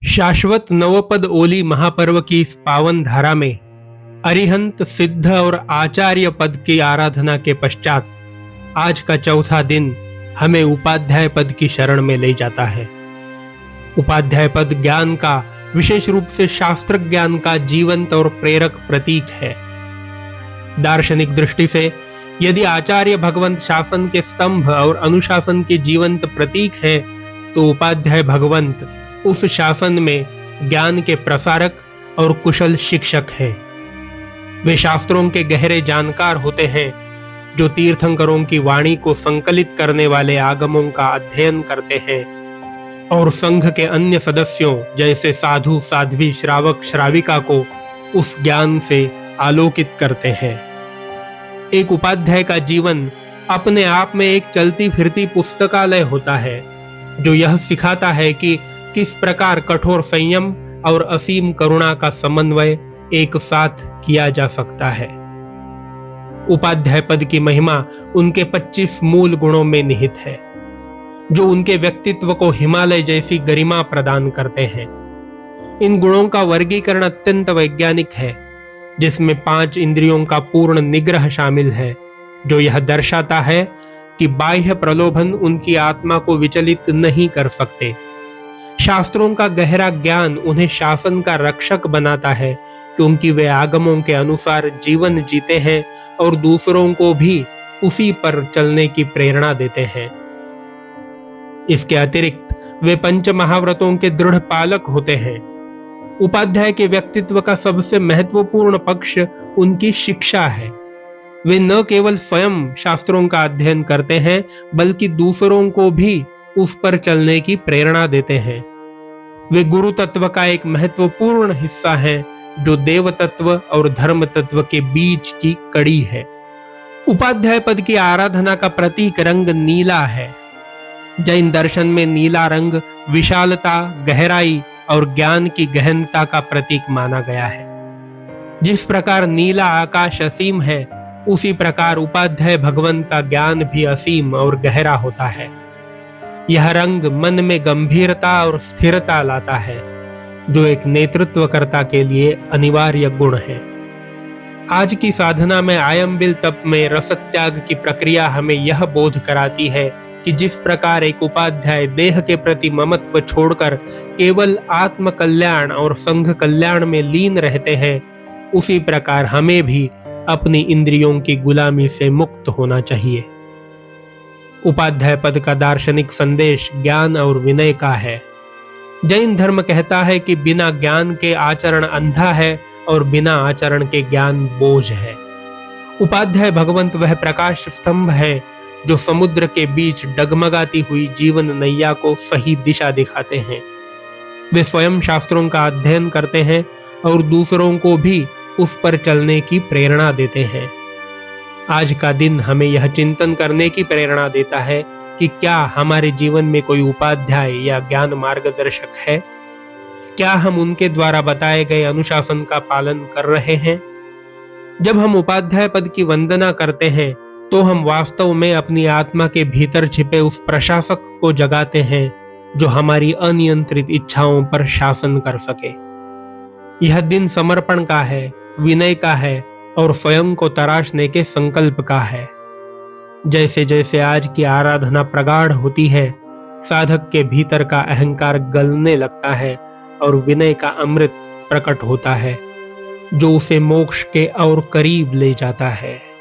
शाश्वत नवपद ओली महापर्व की इस पावन धारा में अरिहंत सिद्ध और आचार्य पद की आराधना के पश्चात आज का चौथा दिन हमें उपाध्याय पद की शरण में ले जाता है। उपाध्याय पद ज्ञान का, विशेष रूप से शास्त्र ज्ञान का जीवंत और प्रेरक प्रतीक है। दार्शनिक दृष्टि से यदि आचार्य भगवंत शासन के स्तंभ और अनुशासन के जीवंत प्रतीक हैं, तो उपाध्याय भगवंत उस शासन में ज्ञान के प्रसारक और कुशल शिक्षक हैं। वे शास्त्रों के गहरे जानकार होते हैं, जो तीर्थंकरों की वाणी को संकलित करने वाले आगमों का अध्ययन करते हैं और संघ के अन्य सदस्यों जैसे साधु साध्वी श्रावक श्राविका को उस ज्ञान से आलोकित करते हैं। एक उपाध्याय का जीवन अपने आप में एक चलती फिरती पुस्तकालय होता है, जो यह सिखाता है कि किस प्रकार कठोर संयम और असीम करुणा का समन्वय एक साथ किया जा सकता है। उपाध्याय पद की महिमा उनके 25 मूल गुणों में निहित है, जो उनके व्यक्तित्व को हिमालय जैसी गरिमा प्रदान करते हैं। इन गुणों का वर्गीकरण अत्यंत वैज्ञानिक है, जिसमें 5 इंद्रियों का पूर्ण निग्रह शामिल है, जो यह दर्शाता है कि बाह्य प्रलोभन उनकी आत्मा को विचलित नहीं कर सकते। शास्त्रों का गहरा ज्ञान उन्हें शासन का रक्षक बनाता है, क्योंकि वे आगमों के अनुसार जीवन जीते हैं और दूसरों को भी उसी पर चलने की प्रेरणा देते हैं। इसके अतिरिक्त वे पंच महाव्रतों के दृढ़ पालक होते हैं। उपाध्याय के व्यक्तित्व का सबसे महत्वपूर्ण पक्ष उनकी शिक्षा है। वे न केवल स्वयं शास्त्रों का अध्ययन करते हैं, बल्कि दूसरों को भी उस पर चलने की प्रेरणा देते हैं। वे गुरु तत्व का एक महत्वपूर्ण हिस्सा हैं, जो देव तत्व और धर्म तत्व के बीच की कड़ी है। उपाध्याय पद की आराधना का प्रतीक रंग नीला है। जैन दर्शन में नीला रंग विशालता, गहराई और ज्ञान की गहनता का प्रतीक माना गया है। जिस प्रकार नीला आकाश असीम है, उसी प्रकार उपाध्याय भगवंत का ज्ञान भी असीम और गहरा होता है। यह रंग मन में गंभीरता और स्थिरता लाता है, जो एक नेतृत्वकर्ता के लिए अनिवार्य गुण है। आज की साधना में आयम्बिल तप में रसत्याग की प्रक्रिया हमें यह बोध कराती है कि जिस प्रकार एक उपाध्याय देह के प्रति ममत्व छोड़कर केवल आत्म कल्याण और संघ कल्याण में लीन रहते हैं, उसी प्रकार हमें भी अपनी इंद्रियों की गुलामी से मुक्त होना चाहिए। उपाध्याय पद का दार्शनिक संदेश ज्ञान और विनय का है। जैन धर्म कहता है कि बिना ज्ञान के आचरण अंधा है और बिना आचरण के ज्ञान बोझ है। उपाध्याय भगवंत वह प्रकाश स्तंभ है, जो समुद्र के बीच डगमगाती हुई जीवन नैया को सही दिशा दिखाते हैं। वे स्वयं शास्त्रों का अध्ययन करते हैं और दूसरों को भी उस पर चलने की प्रेरणा देते हैं। आज का दिन हमें यह चिंतन करने की प्रेरणा देता है कि क्या हमारे जीवन में कोई उपाध्याय या ज्ञान मार्गदर्शक है? क्या हम उनके द्वारा बताए गए अनुशासन का पालन कर रहे हैं? जब हम उपाध्याय पद की वंदना करते हैं, तो हम वास्तव में अपनी आत्मा के भीतर छिपे उस प्रशासक को जगाते हैं, जो हमारी अनियंत्रित इच्छाओं पर शासन कर सके। यह दिन समर्पण का है, विनय का है और स्वयं को तराशने के संकल्प का है। जैसे जैसे आज की आराधना प्रगाढ़ होती है, साधक के भीतर का अहंकार गलने लगता है और विनय का अमृत प्रकट होता है, जो उसे मोक्ष के और करीब ले जाता है।